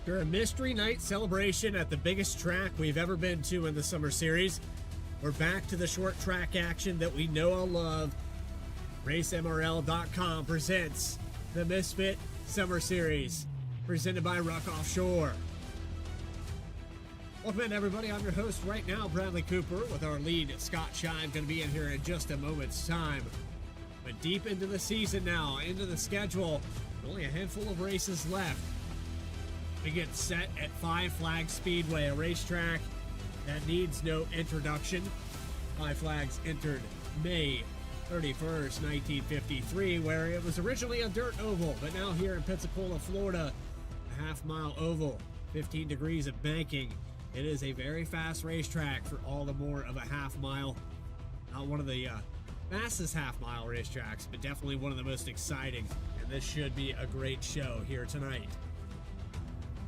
After a mystery night celebration at the biggest track we've ever been to in the Summer Series, we're back to the short track action that we know and love. RaceMRL.com presents the Misfit Summer Series, presented by RUK Offshore. Welcome in, everybody. I'm your host right now, Bradley Cooper, with our lead, Scott Scheib, going to be in here in just a moment's time. But deep into the season now, into the schedule, only a handful of races left. We get set at Five Flags Speedway, a racetrack that needs no introduction. Five Flags entered May 31st, 1953, where it was originally a dirt oval, but now here in Pensacola, Florida, a half-mile oval, 15 degrees of banking. It is a very fast racetrack for all the more of a half mile. Not one of the fastest half-mile racetracks, but definitely one of the most exciting, and this should be a great show here tonight.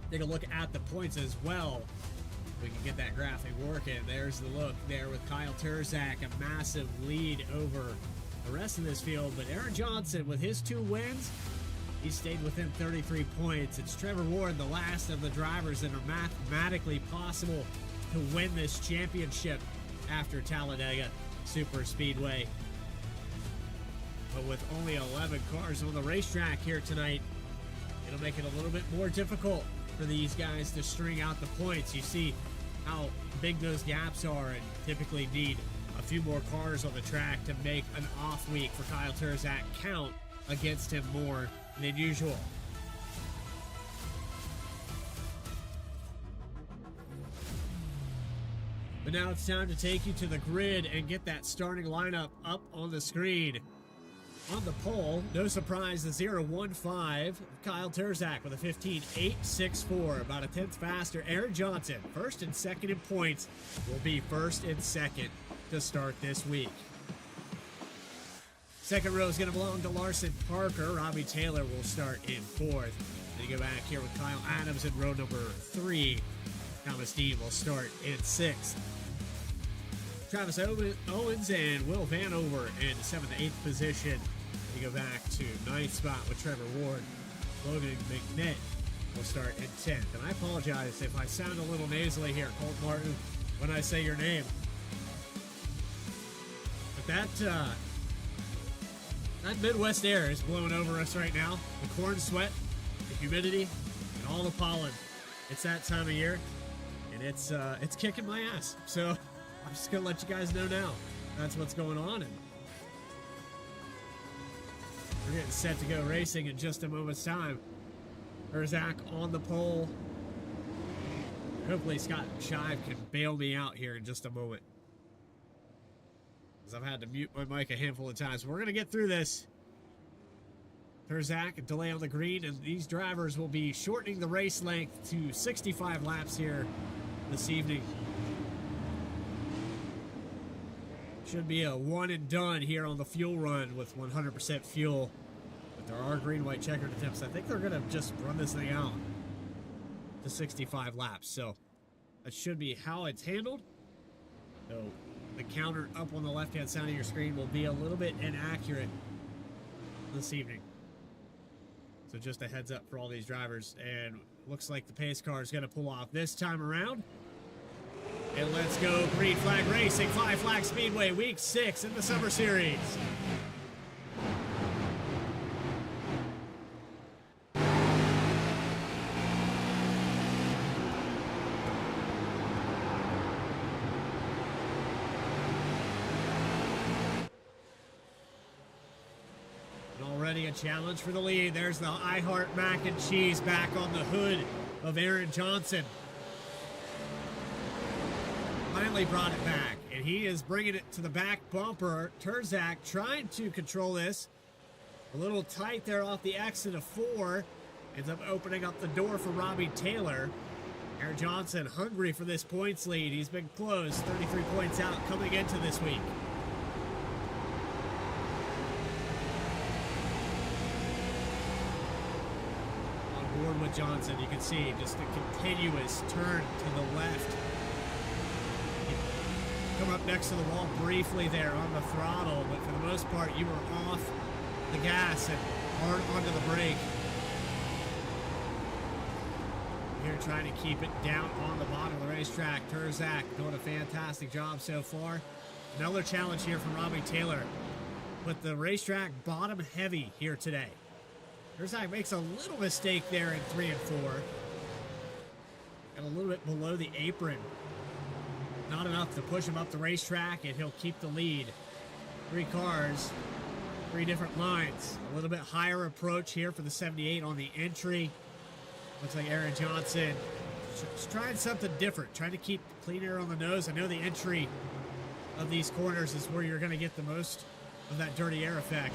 Take a look at the points as well. We can get that graphic working. There's the look there with Kyle Terzak, a massive lead over the rest of this field. But Aaron Johnson, with his 2 wins, he stayed within 33 points. It's Trevor Ward, the last of the drivers that are mathematically possible to win this championship after Talladega Super Speedway. But with only 11 cars on the racetrack here tonight, it'll make it a little bit more difficult for these guys to string out the points. You see how big those gaps are, and typically need a few more cars on the track to make an off week for Kyle Terzak count against him more than usual. But now it's time to take you to the grid and get that starting lineup up on the screen. On the pole, no surprise, the 0.15, Kyle Terzak with a 15.864, about a tenth faster. Aaron Johnson, first and second in points, will be first and second to start this week. Second row is going to belong to Larson Parker. Robbie Taylor will start in fourth. Then you go back here with Kyle Adams in row number 3. Thomas Dean will start in sixth. Travis Owens and Will Vanover in 7th and 8th position. You go back to 9th spot with Trevor Ward. Logan McNitt will start in 10th. And I apologize if I sound a little nasally here, Colt Martin, when I say your name. But that Midwest air is blowing over us right now. The corn sweat, the humidity, and all the pollen. It's that time of year, and it's kicking my ass. So I'm just gonna let you guys know now. That's what's going on, and we're getting set to go racing in just a moment's time. Terzak on the pole. Hopefully Scott Scheib can bail me out here in just a moment, because I've had to mute my mic a handful of times. We're gonna get through this. Terzak, a delay on the green, and these drivers will be shortening the race length to 65 laps here this evening. Should be a one and done here on the fuel run with 100% fuel. But there are green, white checkered attempts. I think they're going to just run this thing out to 65 laps. So that should be how it's handled. So the counter up on the left-hand side of your screen will be a little bit inaccurate this evening. So just a heads up for all these drivers. And looks like the pace car is going to pull off this time around. And let's go green flag racing, Five Flag Speedway, week 6 in the Summer Series. And already a challenge for the lead. There's the I Heart Mac and Cheese back on the hood of Aaron Johnson. Finally brought it back, and he is bringing it to the back bumper. Terzak trying to control this. A little tight there off the exit of 4. Ends up opening up the door for Robbie Taylor. Aaron Johnson hungry for this points lead. He's been close, 33 points out coming into this week. On board with Johnson, you can see just a continuous turn to the left. Come up next to the wall briefly there on the throttle, but for the most part you were off the gas and hard onto the brake. here trying to keep it down on the bottom of the racetrack. Terzak doing a fantastic job so far. Another challenge here from Robbie Taylor. But the racetrack bottom heavy here today. Terzak makes a little mistake there in 3 and 4. Got a little bit below the apron. Not enough to push him up the racetrack, and he'll keep the lead. 3 cars, 3 different lines. A little bit higher approach here for the 78 on the entry. Looks like Aaron Johnson is trying something different, trying to keep clean air on the nose. I know the entry of these corners is where you're going to get the most of that dirty air effect.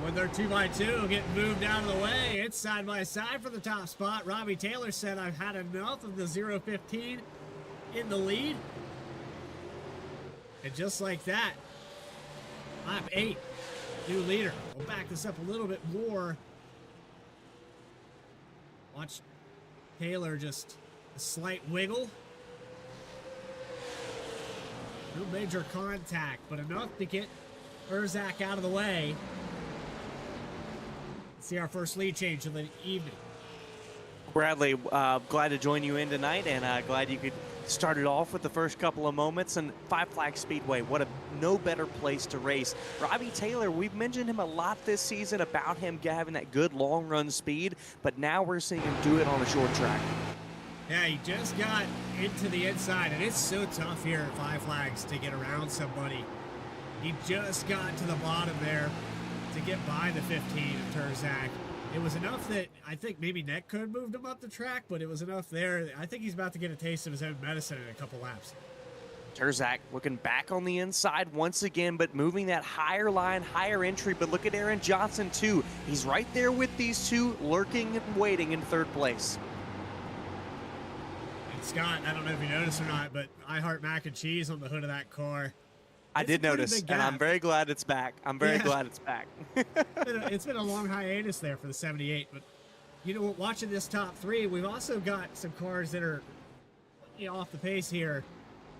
When they're 2x2 getting moved out of the way, it's side by side for the top spot. Robbie Taylor said, I've had enough of the 0-15 in the lead. And just like that, lap 8, new leader. We'll back this up a little bit more. Watch Taylor just a slight wiggle. No major contact, but enough to get Terzak out of the way. See our first lead change of the evening. Bradley, glad to join you in tonight, and glad you could start it off with the first couple of moments. And Five Flags Speedway, what a no better place to race. Robbie Taylor, we've mentioned him a lot this season about him having that good long run speed, but now we're seeing him do it on a short track. Yeah, he just got into the inside, and it's so tough here at Five Flags to get around somebody. He just got to the bottom there to get by the 15 of Terzak. It was enough that I think maybe Neck could have moved him up the track, but it was enough there. I think he's about to get a taste of his own medicine in a couple laps. Terzak looking back on the inside once again, but moving that higher line, higher entry. But look at Aaron Johnson, too. He's right there with these two, lurking and waiting in 3rd place. And Scott, I don't know if you noticed or not, but I Heart Mac and Cheese on the hood of that car. I did notice, and I'm very glad it's back. I'm very glad it's back. It's been a long hiatus there for the 78, but you know what, watching this top 3, we've also got some cars that are off the pace here.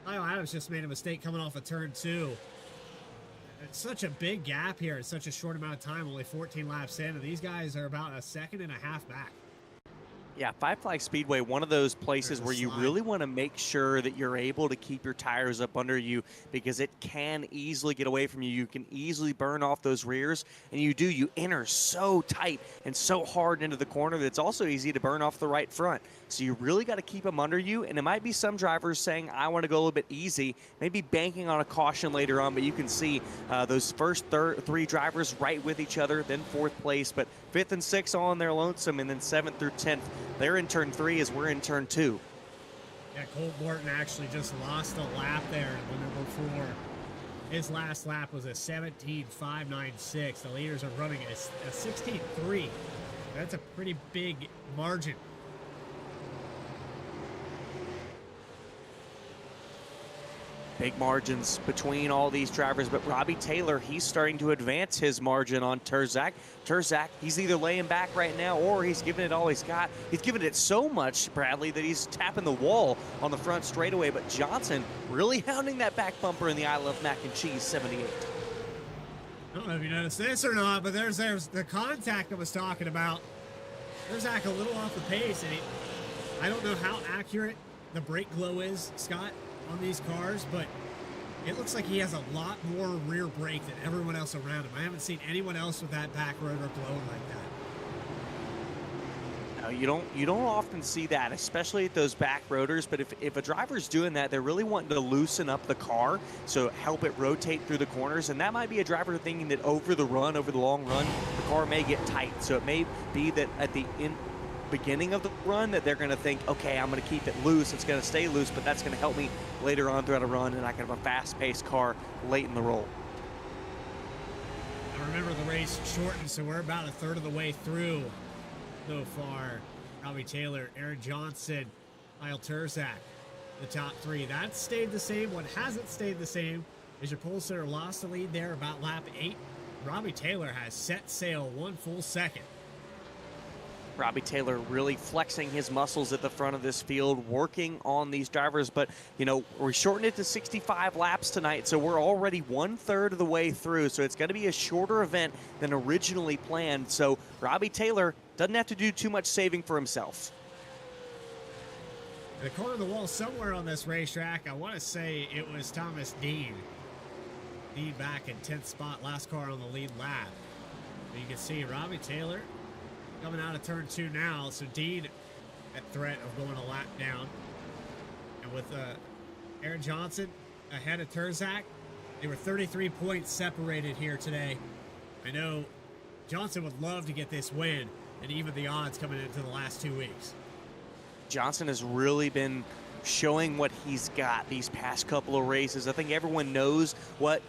Kyle Adams just made a mistake coming off of turn 2. It's such a big gap here in such a short amount of time, only 14 laps in, and these guys are about a second and a half back. Yeah, Five Flags Speedway, one of those places where you really want to make sure that you're able to keep your tires up under you, because it can easily get away from you. You can easily burn off those rears, and you enter so tight and so hard into the corner that it's also easy to burn off the right front. So you really got to keep them under you, and it might be some drivers saying, I want to go a little bit easy, maybe banking on a caution later on, but you can see those first 3 drivers right with each other, then 4th place, but 5th and 6th all on their lonesome, and then 7th through 10th. They're in turn 3 as we're in turn 2. Yeah, Colt Morton actually just lost a lap there in the number 4. His last lap was a 17.596. The leaders are running a 16.3. That's a pretty big margin. Big margins between all these drivers, but Robbie Taylor, he's starting to advance his margin on Terzak. Terzak, he's either laying back right now or he's giving it all he's got. He's given it so much, Bradley, that he's tapping the wall on the front straightaway, but Johnson really hounding that back bumper in the I Love Mac and Cheese 78. I don't know if you noticed this or not, but there's the contact I was talking about. Terzak a little off the pace, and I don't know how accurate the brake glow is, Scott, on these cars, but it looks like he has a lot more rear brake than everyone else around him. I haven't seen anyone else with that back rotor glowing like that. No, you don't often see that, especially at those back rotors, but if a driver's doing that, they're really wanting to loosen up the car, so help it rotate through the corners, and that might be a driver thinking that over the long run, the car may get tight, so it may be that at the beginning of the run that they're going to think, okay, I'm going to keep it loose, it's going to stay loose, but that's going to help me later on throughout a run, and I can have a fast-paced car late in the roll. I remember the race shortened, so we're about a third of the way through so far. Robbie Taylor, Aaron Johnson, Kyle Terzak, the top 3. That stayed the same. What hasn't stayed the same is your pole sitter lost the lead there about lap 8. Robbie Taylor has set sail 1 full second. Robbie Taylor really flexing his muscles at the front of this field, working on these drivers. But, you know, we're shortened it to 65 laps tonight, so we're already 1/3 of the way through. So it's going to be a shorter event than originally planned. So Robbie Taylor doesn't have to do too much saving for himself. In the corner of the wall somewhere on this racetrack, I want to say it was Thomas Dean. Dean back in 10th spot, last car on the lead lap. You can see Robbie Taylor coming out of turn 2 now, so Dean at threat of going a lap down. And with Aaron Johnson ahead of Terzak, they were 33 points separated here today. I know Johnson would love to get this win and even the odds coming into the last 2 weeks. Johnson has really been showing what he's got these past couple of races. I think everyone knows what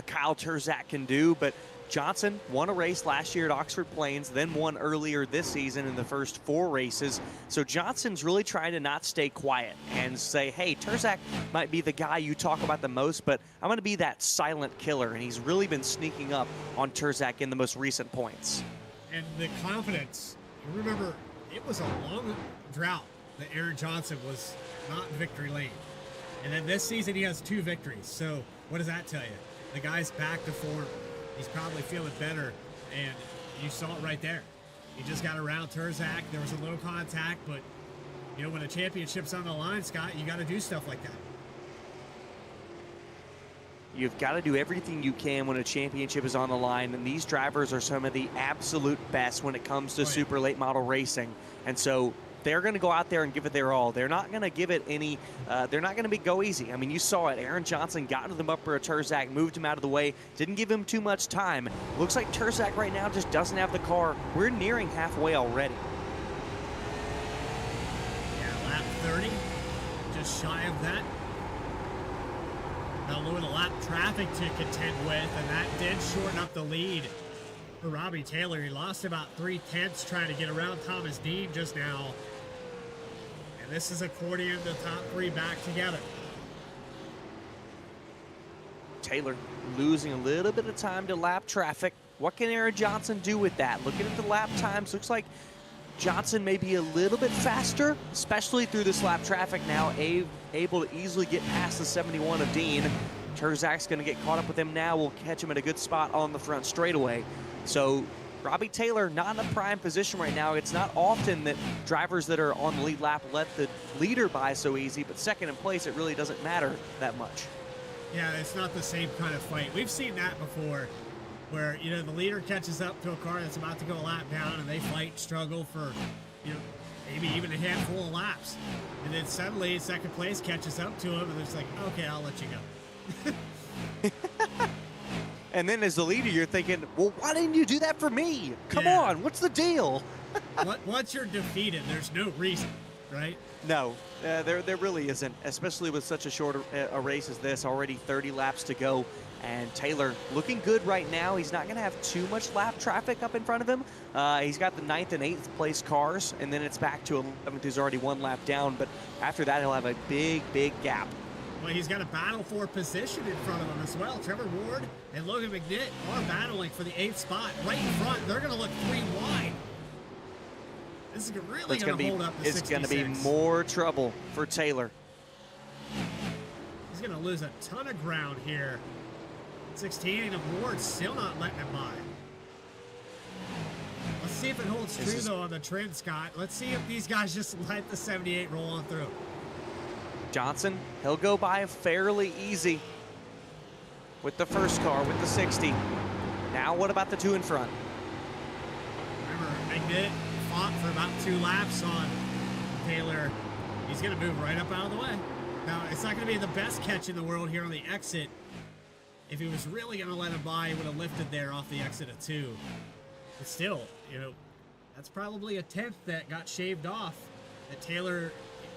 Kyle Terzak can do, but Johnson won a race last year at Oxford Plains, then won earlier this season in the first 4 races. So Johnson's really trying to not stay quiet and say, hey, Terzak might be the guy you talk about the most, but I'm going to be that silent killer. And he's really been sneaking up on Terzak in the most recent points. And the confidence, you remember, it was a long drought that Aaron Johnson was not in victory lane. And then this season he has 2 victories. So what does that tell you? The guy's back to form. He's probably feeling better, and you saw it right there. He just got around Terzak. There was a low contact, but, you know, when a championship's on the line, Scott, you got to do stuff like that. You've got to do everything you can when a championship is on the line, and these drivers are some of the absolute best when it comes to super late model racing. And so they're going to go out there and give it their all. They're not going to give it any, they're not going to go easy. I mean, you saw it. Aaron Johnson got into the bumper of Terzak, moved him out of the way, didn't give him too much time. Looks like Terzak right now just doesn't have the car. We're nearing halfway already. Yeah, lap 30, just shy of that. Got a little bit of lap traffic to contend with, and that did shorten up the lead for Robbie Taylor. He lost about 3/10 trying to get around Thomas Dean just now. And this is according to the top 3 back together. Taylor losing a little bit of time to lap traffic. What can Aaron Johnson do with that? Looking at the lap times, looks like Johnson may be a little bit faster, especially through this lap traffic now, able to easily get past the 71 of Dean. Terzak's going to get caught up with him now. We'll catch him at a good spot on the front straightaway. So Robbie Taylor not in a prime position right now. It's not often that drivers that are on the lead lap let the leader by so easy, but second in place, it really doesn't matter that much. Yeah, it's not the same kind of fight. We've seen that before where, you know, the leader catches up to a car that's about to go a lap down and they fight, struggle for, you know, maybe even a handful of laps. And then suddenly second place catches up to him and it's like, okay, I'll let you go. And then as the leader, you're thinking, well, why didn't you do that for me? Come Yeah. on, what's the deal? Once you're defeated, there's no reason, right? No, there really isn't, especially with such a short a race as this, already 30 laps to go. And Taylor looking good right now. He's not going to have too much lap traffic up in front of him. He's got the 9th and 8th place cars, and then it's back to 11th, who's already 1 lap down. But after that, he'll have a big, big gap. Well, he's got a battle for position in front of him as well. Trevor Ward and Logan McNitt are battling for the 8th spot right in front. They're going to look 3 wide. This is really going to hold up the 66. It's going to be more trouble for Taylor. He's going to lose a ton of ground here. 16 and Ward still not letting him by. Let's see if it holds true, though, on the trend, Scott. Let's see if these guys just let the 78 roll on through. Johnson, he'll go by fairly easy with the first car, with the 60. Now what about the 2 in front? Remember, McNitt fought for about 2 laps on Taylor. He's going to move right up out of the way. Now, it's not going to be the best catch in the world here on the exit. If he was really going to let him by, he would have lifted there off the exit of 2. But still, you know, that's probably a 10th that got shaved off. That Taylor,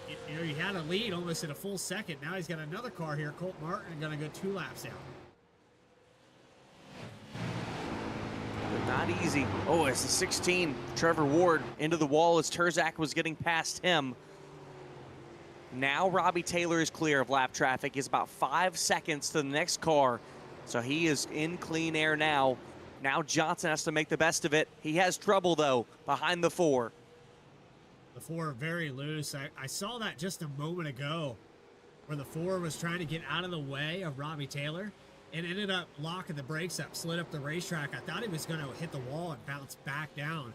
you know, he had a lead almost in a full second. Now he's got another car here, Colt Martin, going to go 2 laps down. Not easy. Oh, it's the 16. Trevor Ward into the wall as Terzak was getting past him. Now Robbie Taylor is clear of lap traffic. He's about 5 seconds to the next car. So he is in clean air now. Now Johnson has to make the best of it. He has trouble, though, behind the 4. The 4 very loose. I saw that just a moment ago where the 4 was trying to get out of the way of Robbie Taylor and ended up locking the brakes up, slid up the racetrack. I thought he was going to hit the wall and bounce back down.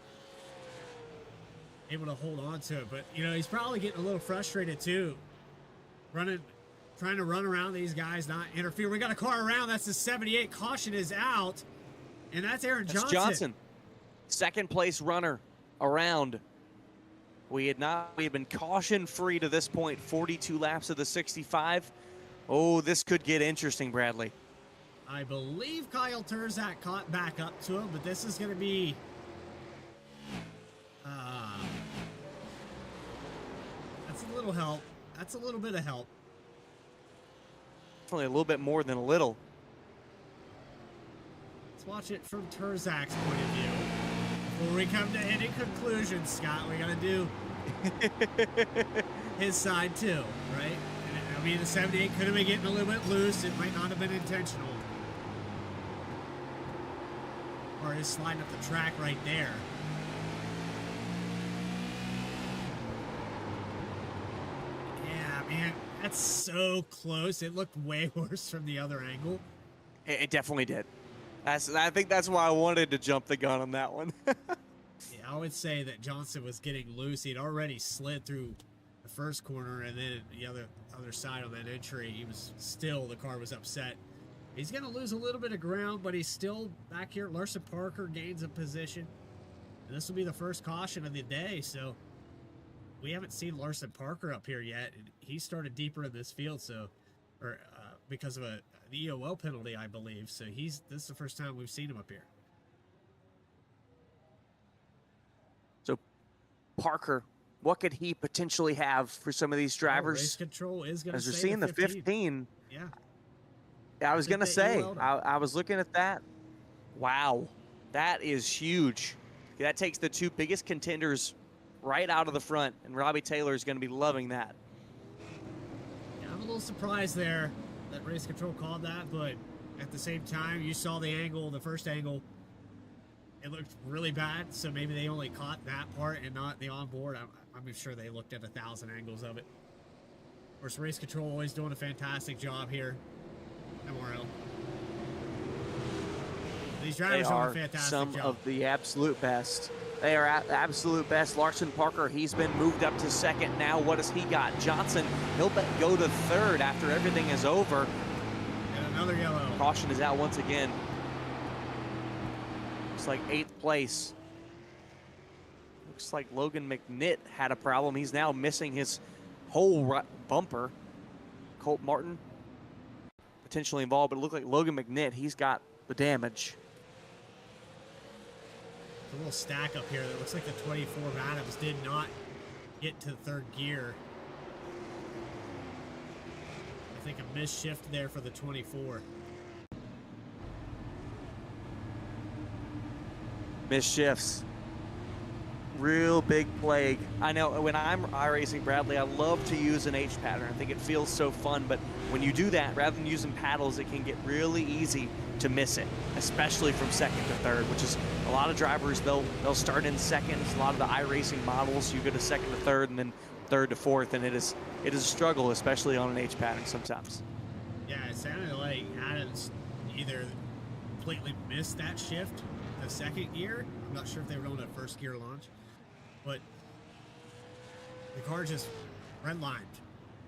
Able to hold on to it. But, you know, he's probably getting a little frustrated too. Trying to run around these guys, not interfere. We got a car around. That's the 78. Caution is out. And that's Aaron Johnson. That's Johnson. Second place runner around. We had been caution free to this point, 42 laps of the 65. Oh, this could get interesting, Bradley. I believe Kyle Terzak caught back up to him, but this is going to be that's a little help. That's a little bit of help. Definitely a little bit more than a little. Let's watch it from Terzak's point of view. Before we come to any conclusions, Scott, we got to do his side too, right? And, I mean, the 78 could have been getting a little bit loose. It might not have been intentional. Or is sliding up the track right there. Yeah, man, that's so close. It looked way worse from the other angle. It definitely did. I think that's why I wanted to jump the gun on that one. Yeah, I would say that Johnson was getting loose. He'd already slid through the first corner, and then the other side on that entry, the car was upset. He's going to lose a little bit of ground, but he's still back here. Larson Parker gains a position. And this will be the first caution of the day, so we haven't seen Larson Parker up here yet. And he started deeper in this field, because of the EOL penalty, I believe. So this is the first time we've seen him up here. So Parker, what could he potentially have for some of these drivers? Race control is going to as we're seeing the 15. Yeah. I was going to say, I was looking at that. Wow, that is huge. That takes the 2 biggest contenders right out of the front, and Robbie Taylor is going to be loving that. Yeah, I'm a little surprised there that race control called that, but at the same time, you saw the first angle. It looked really bad, so maybe they only caught that part and not the onboard. I'm sure they looked at 1,000 angles of it. Of course, race control always doing a fantastic job here. MRL. These drivers are doing a fantastic some job. of the absolute best. They are at the absolute best. Larson Parker, he's been moved up to second now. What has he got? Johnson, he'll go to third after everything is over. And another yellow. Caution is out once again. Looks like 8th place. Looks like Logan McNitt had a problem. He's now missing his whole bumper. Colt Martin potentially involved, but it looked like Logan McNitt, he's got the damage. A little stack up here that looks like the 24 Adams did not get to third gear. I think a missed shift there for the 24. Missed shifts. Real big plague. I know when I'm iRacing, Bradley, I love to use an H pattern. I think it feels so fun, but when you do that, rather than using paddles, it can get really easy to miss it, especially from second to third, which is a lot of drivers, they'll start in second. A lot of the iRacing models, you go to second to third and then third to fourth, and it is a struggle, especially on an H pattern sometimes. Yeah, it sounded like Adams either completely missed that shift the second gear. I'm not sure if they were on a first gear launch, but the car just redlined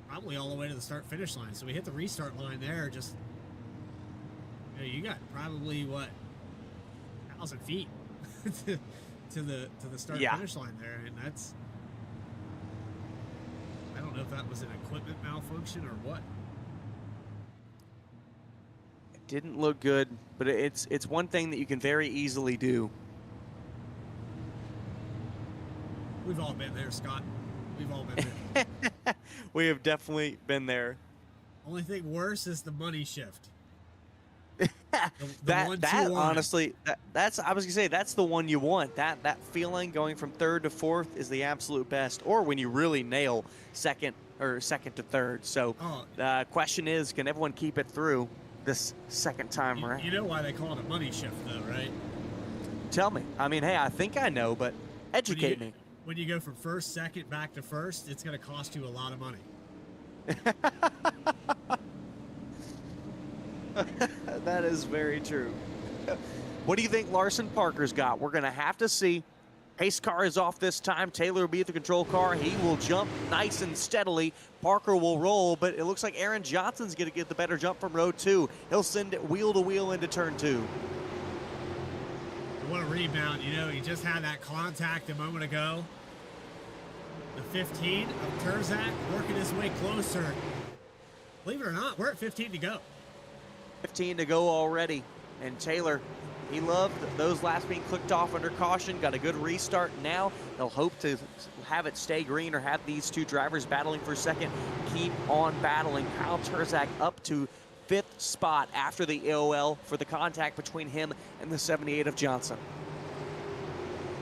probably all the way to the start finish line. So we hit the restart line there. Just, you got probably what, 1,000 feet to the start finish line there, and that's, I don't know if that was an equipment malfunction or what. It didn't look good, but it's one thing that you can very easily do. We've all been there, Scott. We've all been there. We have definitely been there. Only thing worse is the money shift. Honestly, that's I was gonna say that's the one you want. That feeling going from third to fourth is the absolute best. Or when you really nail second to third. So the question is, can everyone keep it through this second time around? You know why they call it a money shift, though, right? Tell me. I mean, hey, I think I know, but educate me. when you go from first, second, back to first, it's going to cost you a lot of money. That is very true. What do you think Larson Parker's got? We're going to have to see. Pace car is off this time. Taylor will be at the control car. He will jump nice and steadily. Parker will roll, but it looks like Aaron Johnson's going to get the better jump from row 2. He'll send it wheel to wheel into turn 2. What a rebound. You know, he just had that contact a moment ago. The 15 of Terzak working his way closer. Believe it or not, we're at 15 to go. 15 to go already. And Taylor, he loved those laps being clicked off under caution. Got a good restart now. They'll hope to have it stay green or have these two drivers battling for second. Keep on battling. Kyle Terzak up to 5th spot after the AOL for the contact between him and the 78 of Johnson.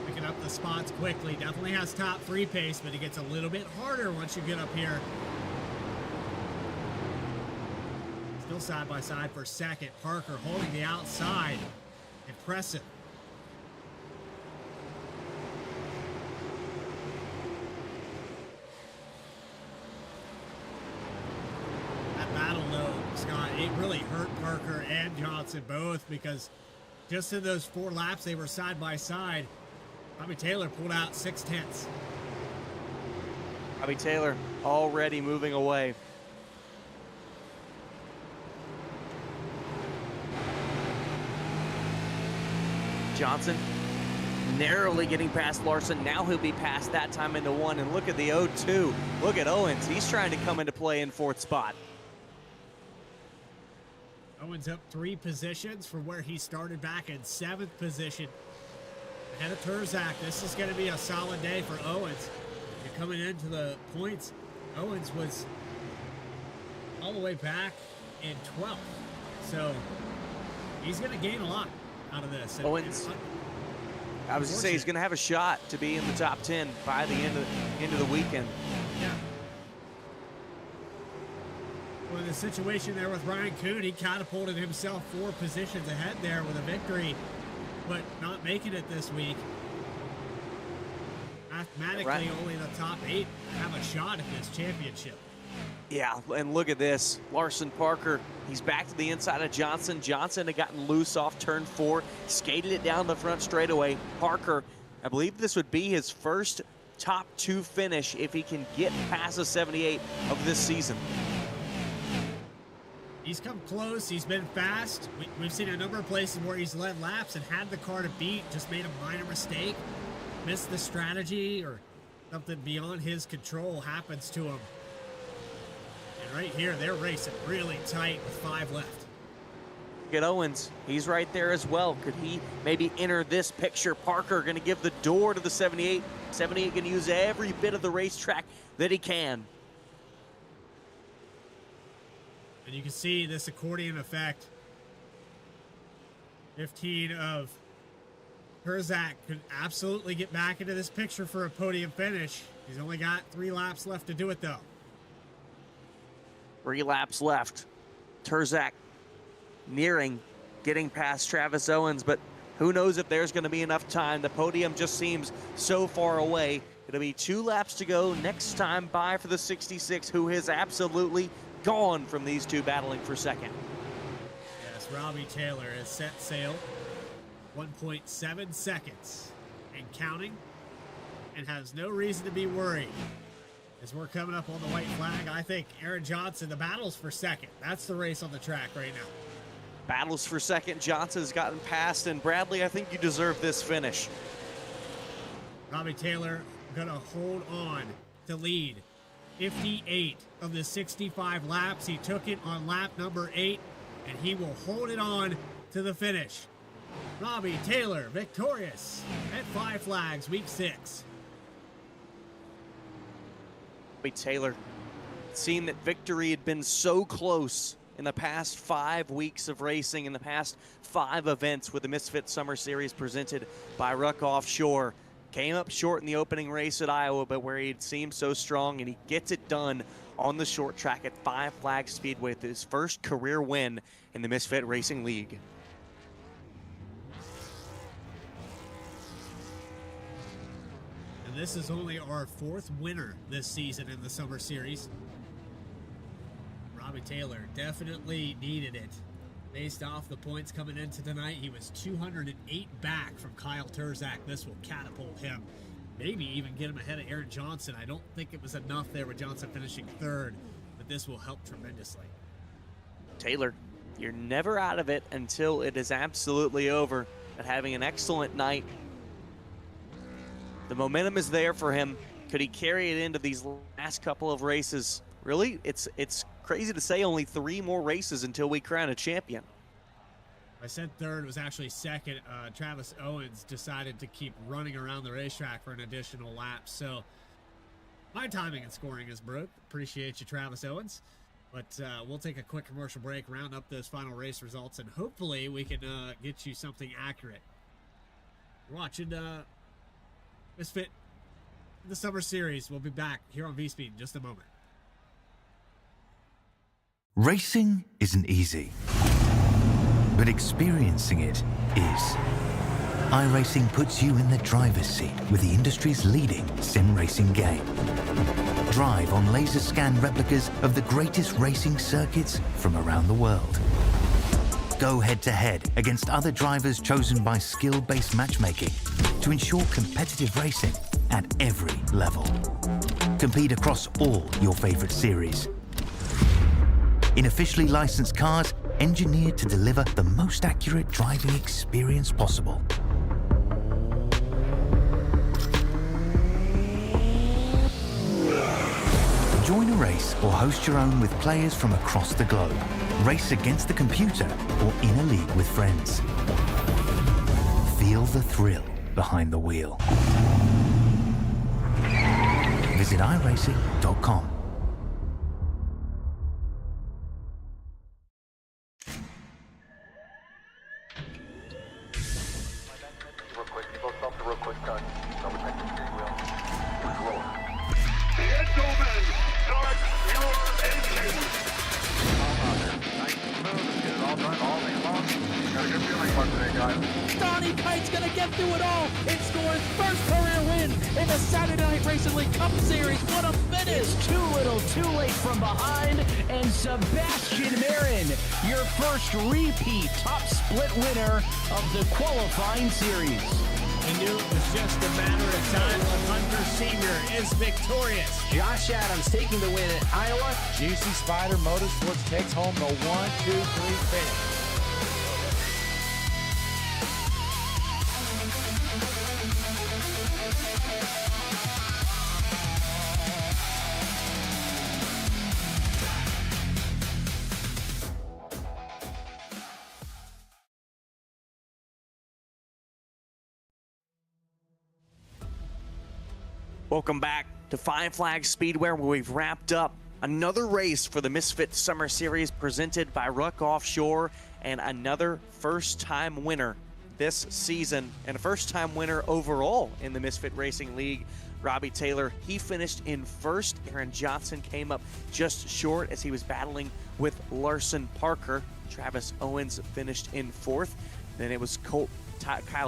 Picking up the spots quickly. Definitely has top 3 pace, but it gets a little bit harder once you get up here. Still side by side for second. Parker holding the outside. Impressive. That battle, though, Scott, it really hurt Parker and Johnson both because just in those 4 laps they were side by side. Bobby Taylor pulled out 6/10. Bobby Taylor already moving away. Johnson narrowly getting past Larson. Now he'll be past that time into 1. And look at the 0-2. Look at Owens. He's trying to come into play in 4th spot. Owens up 3 positions from where he started back in 7th position. Ahead of Terzak. This is going to be a solid day for Owens. You're coming into the points. Owens was all the way back in 12th. So he's going to gain a lot out of this. Owens, I was going to say, he's going to have a shot to be in the top 10 by the end of the weekend. Yeah. Well, in the situation there with Ryan Kuhn, he catapulted himself 4 positions ahead there with a victory, but not making it this week. Mathematically, only the top 8 have a shot at this championship. Yeah, and look at this. Larson Parker, he's back to the inside of Johnson. Johnson had gotten loose off turn 4, skated it down the front straightaway. Parker, I believe this would be his first top 2 finish if he can get past the 78 of this season. He's come close. He's been fast. We've seen a number of places where he's led laps and had the car to beat, just made a minor mistake, missed the strategy, or something beyond his control happens to him. And right here, they're racing really tight with 5 left. Look at Owens. He's right there as well. Could he maybe enter this picture? Parker going to give the door to the 78. 78 going to use every bit of the racetrack that he can. And you can see this accordion effect. 15 of Terzak could absolutely get back into this picture for a podium finish. He's only got 3 laps left to do it, though. 3 laps left. Terzak nearing getting past Travis Owens, but who knows if there's going to be enough time. The podium just seems so far away. It'll be 2 laps to go. Next time by for the 66, who has absolutely gone from these two battling for second. Yes, Robbie Taylor has set sail. 1.7 seconds and counting, and has no reason to be worried. As we're coming up on the white flag, I think Aaron Johnson, the battle's for second. That's the race on the track right now. Battles for second. Johnson's gotten past, and Bradley, I think you deserve this finish. Robbie Taylor gonna hold on to lead 58 of the 65 laps. He took it on lap number 8, and he will hold it on to the finish. Robbie Taylor victorious at 5 Flags, week 6. Robbie Taylor, seeing that victory had been so close in the past 5 weeks of racing, in the past 5 events with the Misfit Summer Series presented by RUK Offshore. Came up short in the opening race at Iowa, but where he seemed so strong, and he gets it done on the short track at 5 Flags Speedway with his first career win in the Misfit Racing League. And this is only our 4th winner this season in the Summer Series. Robbie Taylor definitely needed it. Based off the points coming into tonight, he was 208 back from Kyle Turzak. This will catapult him. Maybe even get him ahead of Aaron Johnson. I don't think it was enough there with Johnson finishing 3rd, but this will help tremendously. Taylor, you're never out of it until it is absolutely over. But having an excellent night. The momentum is there for him. Could he carry it into these last couple of races? Really, it's crazy to say only 3 more races until we crown a champion. I said 3rd, it was actually 2nd. Travis Owens decided to keep running around the racetrack for an additional lap. So my timing and scoring is broke. Appreciate you, Travis Owens. But we'll take a quick commercial break, round up those final race results, and hopefully we can get you something accurate. You're watching Misfit, the Summer Series. We'll be back here on V-Speed in just a moment. Racing isn't easy, but experiencing it is. iRacing puts you in the driver's seat with the industry's leading sim racing game. Drive on laser scan replicas of the greatest racing circuits from around the world. Go head-to-head against other drivers chosen by skill-based matchmaking to ensure competitive racing at every level. Compete across all your favorite series. In officially licensed cars, engineered to deliver the most accurate driving experience possible. Join a race or host your own with players from across the globe. Race against the computer or in a league with friends. Feel the thrill behind the wheel. Visit iRacing.com. Donnie Kite's gonna get through it all and score his first career win in the Saturday Night Racing League Cup Series. What a finish! It's too little, too late from behind, and Sebastian Marin, your first repeat top split winner of the qualifying series. I knew it was just a matter of time. Hunter Sr. is victorious. Josh Adams taking the win at Iowa. Juicy Spider Motorsports takes home the 1-2-3 finish. Welcome back to Five Flags Speedway, where we've wrapped up another race for the Misfit Summer Series presented by RUK Offshore, and another first-time winner this season, and a first-time winner overall in the Misfit Racing League. Robbie Taylor, he finished in first. Aaron Johnson came up just short as he was battling with Larson Parker. Travis Owens finished in fourth. Then it was Kyle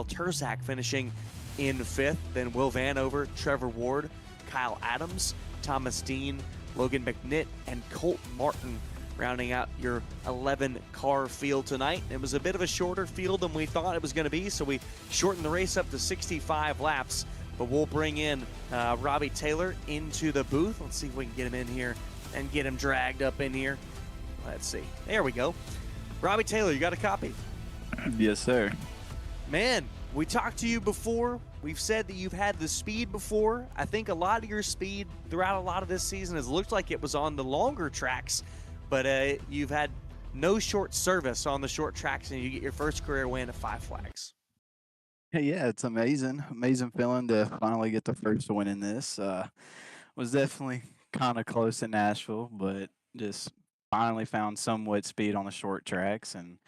Turzak finishing in fifth. Then Will Vanover, Trevor Ward, Kyle Adams, Thomas Dean, Logan McNitt, and Colt Martin rounding out your 11-car field tonight. It was a bit of a shorter field than we thought it was going to be, so we shortened the race up to 65 laps. But we'll bring in Robbie Taylor into the booth. Let's see if we can get him in here and get him dragged up in here. Let's see. There we go. Robbie Taylor, you got a copy? Yes, sir. Man, we talked to you before. We've said that you've had the speed before. I think a lot of your speed throughout a lot of this season has looked like it was on the longer tracks, but you've had no short service on the short tracks, and you get your first career win at Five Flags. Yeah, it's amazing feeling to finally get the first win in this. Was definitely kind of close in Nashville, but just finally found somewhat speed on the short tracks, and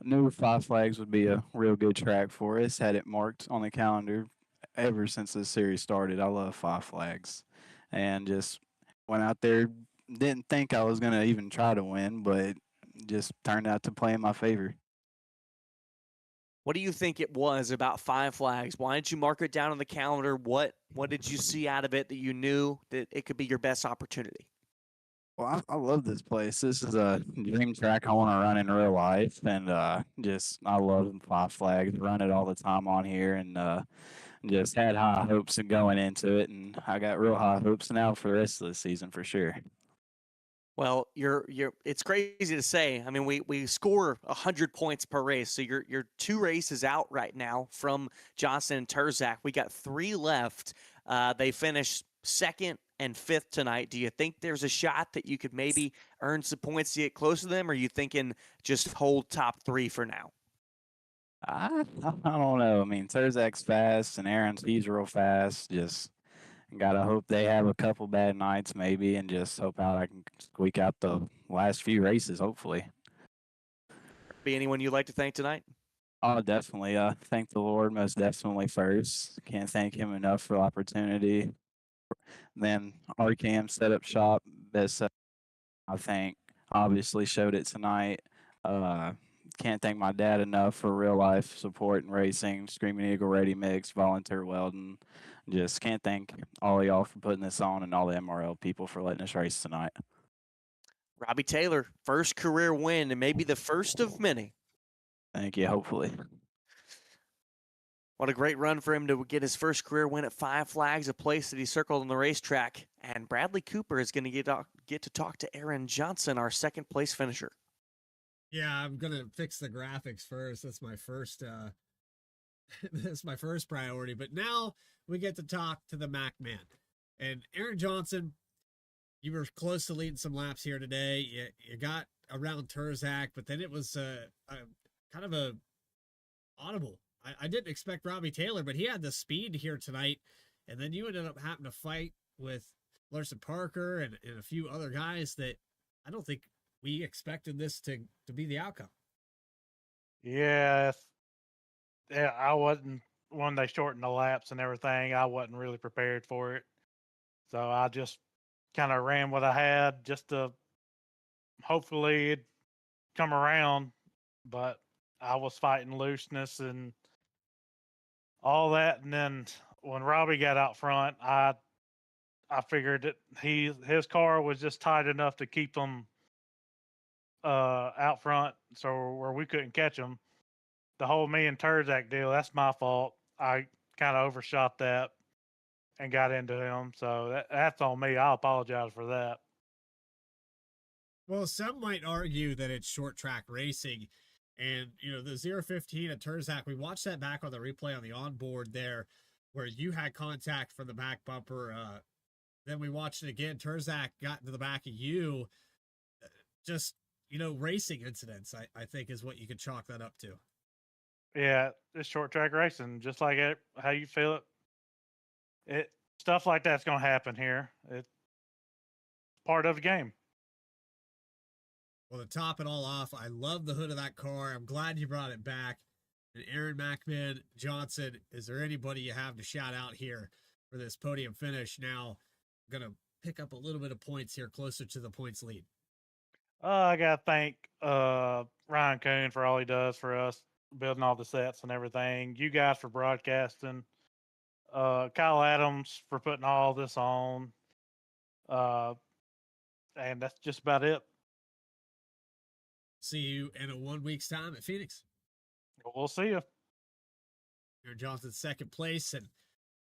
I knew Five Flags would be a real good track for us. Had it marked on the calendar ever since this series started. I love Five Flags, and just went out there. Didn't think I was gonna even try to win, but just turned out to play in my favor. What do you think it was about Five Flags? Why did you mark it down on the calendar? What did you see out of it that you knew that it could be your best opportunity? Well, I love this place. This is a dream track I want to run in real life, and just I love Five Flags. Run it all the time on here, and just had high hopes of going into it, and I got real high hopes now for the rest of the season for sure. Well, it's crazy to say. I mean, we score 100 points per race, so you're 2 races out right now from Johnson and Turzak. We got 3 left. They finished 2nd and 5th tonight. Do you think there's a shot that you could maybe earn some points to get close to them, or are you thinking just hold top 3 for now? I don't know. I mean, Turzak's fast, and he's real fast. Just gotta hope they have a couple bad nights maybe, and just hope out I can squeak out the last few races. Hopefully. Be anyone you'd like to thank tonight? Oh, definitely. Thank the Lord most definitely first. Can't thank Him enough for the opportunity. Then RCAM set up shop. Best I think obviously showed it tonight. Can't thank my dad enough for real life support and racing. Screaming Eagle Ready Mix, Volunteer Weldon. Just can't thank all of y'all for putting this on, and all the MRL people for letting us race tonight. Robbie Taylor, first career win, and maybe the first of many. Thank you. Hopefully. What a great run for him to get his first career win at Five Flags, a place that he circled on the racetrack. And Bradley Cooper is going to get to talk to Aaron Johnson, our second place finisher. Yeah, I'm gonna fix the graphics first. That's my first that's my first priority. But now we get to talk to the Mac man. And Aaron Johnson, you were close to leading some laps here today. You got around Turzak, but then it was a kind of a audible. I didn't expect Robbie Taylor, but he had the speed here tonight. And then you ended up having to fight with Larson Parker and a few other guys that I don't think we expected this to be the outcome. Yeah, I wasn't, when they shortened the laps and everything, I wasn't really prepared for it. So I just kind of ran what I had just to hopefully it'd come around. But I was fighting looseness and all that. And then when Robbie got out front, I figured that his car was just tight enough to keep him out front, so where we couldn't catch him. The whole me and Turzak deal, that's my fault. I kind of overshot that and got into him, so that's on me. I apologize for that. Well, some might argue that it's short track racing, and the 015 at Turzak, we watched that back on the replay on the onboard there, where you had contact from the back bumper. Then we watched it again. Turzak got into the back of you. Just racing incidents, I think, is what you could chalk that up to. Yeah, it's short track racing, just like how you feel it. Stuff like that's going to happen here. It's part of the game. Well, to top it all off, I love the hood of that car. I'm glad you brought it back. And Aaron McMahon Johnson, is there anybody you have to shout out here for this podium finish? Now, I'm going to pick up a little bit of points here, closer to the points lead. I got to thank Ryan Coon for all he does for us, building all the sets and everything. You guys for broadcasting. Kyle Adams for putting all this on. And that's just about it. See you in a 1 week's time at Phoenix. We'll see you. Aaron Johnson's second place. And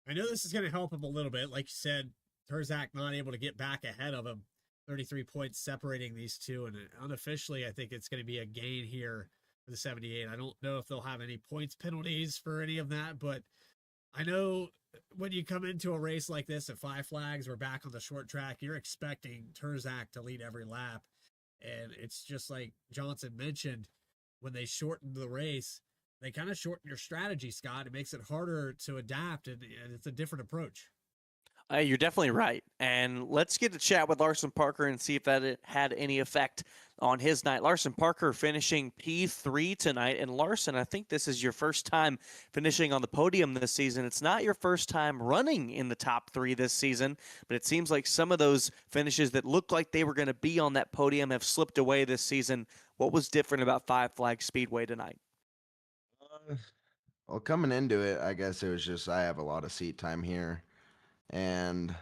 I know this is going to help him a little bit. Like you said, Turzak not able to get back ahead of him. 33 points separating these two, and unofficially, I think it's going to be a gain here for the 78. I don't know if they'll have any points penalties for any of that, but I know when you come into a race like this at Five Flags, we're back on the short track, you're expecting Turzak to lead every lap, and it's just like Johnson mentioned, when they shortened the race, they kind of shorten your strategy, Scott. It makes it harder to adapt, and it's a different approach. You're definitely right. And let's get to chat with Larson Parker and see if that had any effect on his night. Larson Parker finishing P3 tonight. And Larson, I think this is your first time finishing on the podium this season. It's not your first time running in the top 3 this season, but it seems like some of those finishes that looked like they were going to be on that podium have slipped away this season. What was different about Five Flags Speedway tonight? Well, coming into it, I guess it was just I have a lot of seat time here, and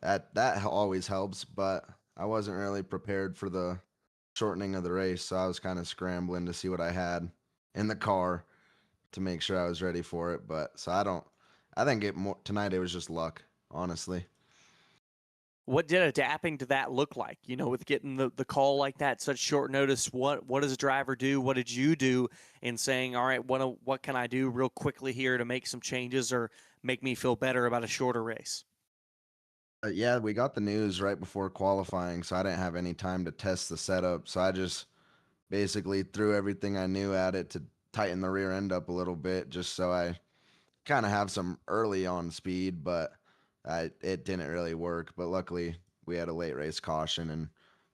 that always helps. But I wasn't really prepared for the shortening of the race, so I was kind of scrambling to see what I had in the car to make sure I was ready for it. But so I think it more tonight. It was just luck, honestly. What did adapting to that look like? You know, with getting the call like that, such short notice, what does a driver do? What did you do in saying, all right, what can I do real quickly here to make some changes or make me feel better about a shorter race? Yeah, we got the news right before qualifying, so I didn't have any time to test the setup. So I just basically threw everything I knew at it to tighten the rear end up a little bit, just so I kind of have some early on speed, but it didn't really work. But luckily, we had a late race caution, and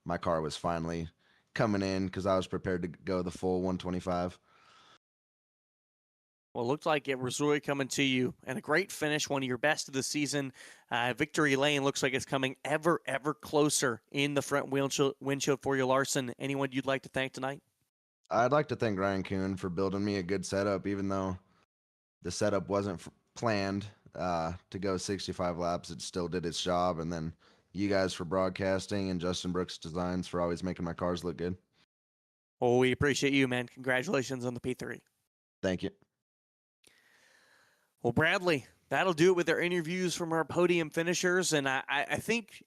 my car was finally coming in because I was prepared to go the full 125. Well, it looked like it was really coming to you, and a great finish, one of your best of the season. Victory lane looks like it's coming ever closer in the front windshield for you, Larson. Anyone you'd like to thank tonight? I'd like to thank Ryan Kuhn for building me a good setup, even though the setup wasn't planned to go 65 laps. It still did its job. And then you guys for broadcasting and Justin Brooks Designs for always making my cars look good. Well, we appreciate you, man. Congratulations on the P3. Thank you. Well, Bradley, that'll do it with our interviews from our podium finishers. And I think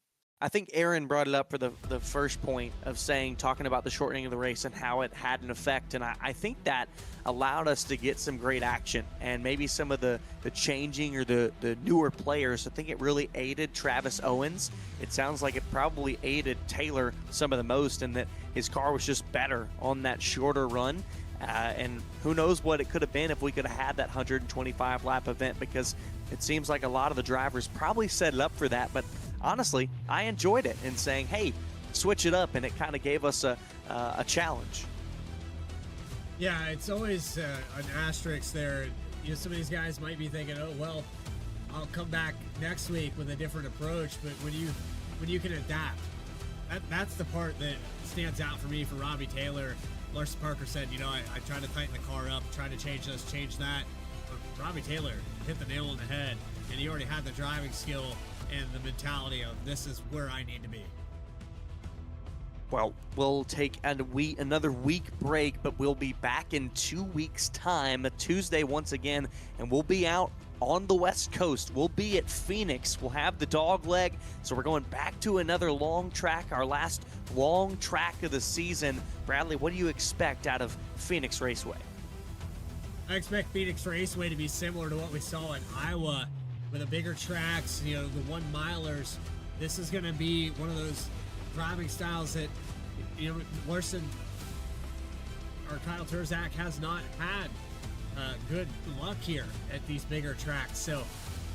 Aaron brought it up for the first point of talking about the shortening of the race and how it had an effect. And I think that allowed us to get some great action and maybe some of the changing or the newer players. I think it really aided Travis Owens. It sounds like it probably aided Taylor some of the most, and that his car was just better on that shorter run. And who knows what it could have been if we could have had that 125 lap event, because it seems like a lot of the drivers probably set it up for that. But honestly, I enjoyed it in saying, hey, switch it up, and it kind of gave us a challenge. Yeah, it's always an asterisk there. You know, some of these guys might be thinking, oh, well, I'll come back next week with a different approach. But when you can adapt, that's the part that stands out for me for Robbie Taylor. Larson Parker said, you know, I tried to tighten the car up, tried to change this, change that. But Robbie Taylor hit the nail on the head, and he already had the driving skill and the mentality of this is where I need to be. Well, we'll take another week break, but we'll be back in 2 weeks' time, Tuesday once again, and we'll be out on the West Coast. We'll be at Phoenix. We'll have the dog leg, so we're going back to another long track, our last long track of the season. Bradley, what do you expect out of Phoenix Raceway? I expect Phoenix Raceway to be similar to what we saw in Iowa, with the bigger tracks, you know, the 1 milers. This is going to be one of those driving styles that, you know, Larson or Kyle Turzak has not had good luck here at these bigger tracks. So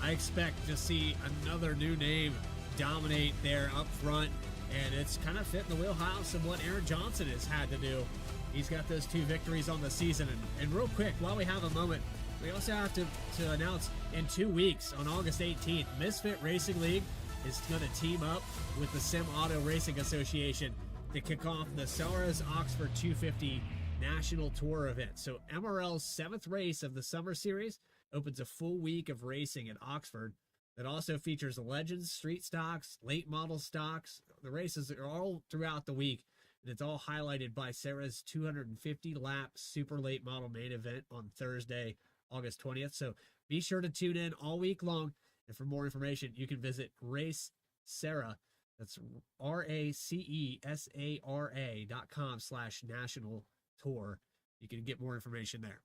I expect to see another new name dominate there up front, and it's kind of fitting the wheelhouse of what Aaron Johnson has had to do. He's got those 2 victories on the season. And real quick, while we have a moment, we also have to announce in 2 weeks, on August 18th, Misfit Racing League is going to team up with the Sim Auto Racing Association to kick off the Selras Oxford 250 National Tour event. So MRL's 7th race of the summer series opens a full week of racing at Oxford that also features legends, street stocks, late model stocks. The races are all throughout the week, and it's all highlighted by Sarah's 250-lap super late model main event on Thursday, August 20th. So be sure to tune in all week long. And for more information, you can visit Race Sarah. That's RACESARA.com/national tour. You can get more information there.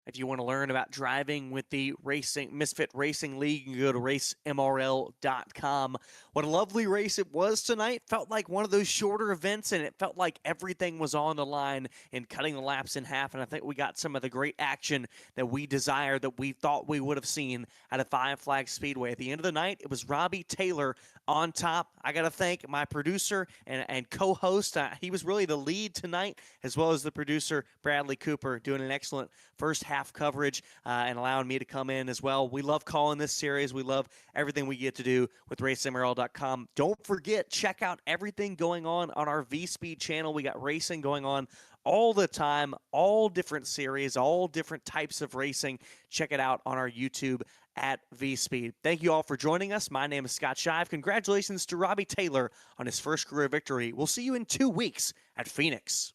If you want to learn about driving with the Misfit Racing League, you can go to racemrl.com. What a lovely race it was tonight. Felt like one of those shorter events, and it felt like everything was on the line in cutting the laps in half. And I think we got some of the great action that we desired, that we thought we would have seen at a Five Flags Speedway. At the end of the night, it was Robbie Taylor on top. I got to thank my producer and co-host. He was really the lead tonight, as well as the producer, Bradley Cooper, doing an excellent first half coverage and allowing me to come in as well. We love calling this series. We love everything we get to do with RaceMRL.com. Don't forget, check out everything going on our V-Speed channel. We got racing going on all the time, all different series, all different types of racing. Check it out on our YouTube at V-Speed. Thank you all for joining us. My name is Scott Shive. Congratulations to Robbie Taylor on his first career victory. We'll see you in 2 weeks at Phoenix.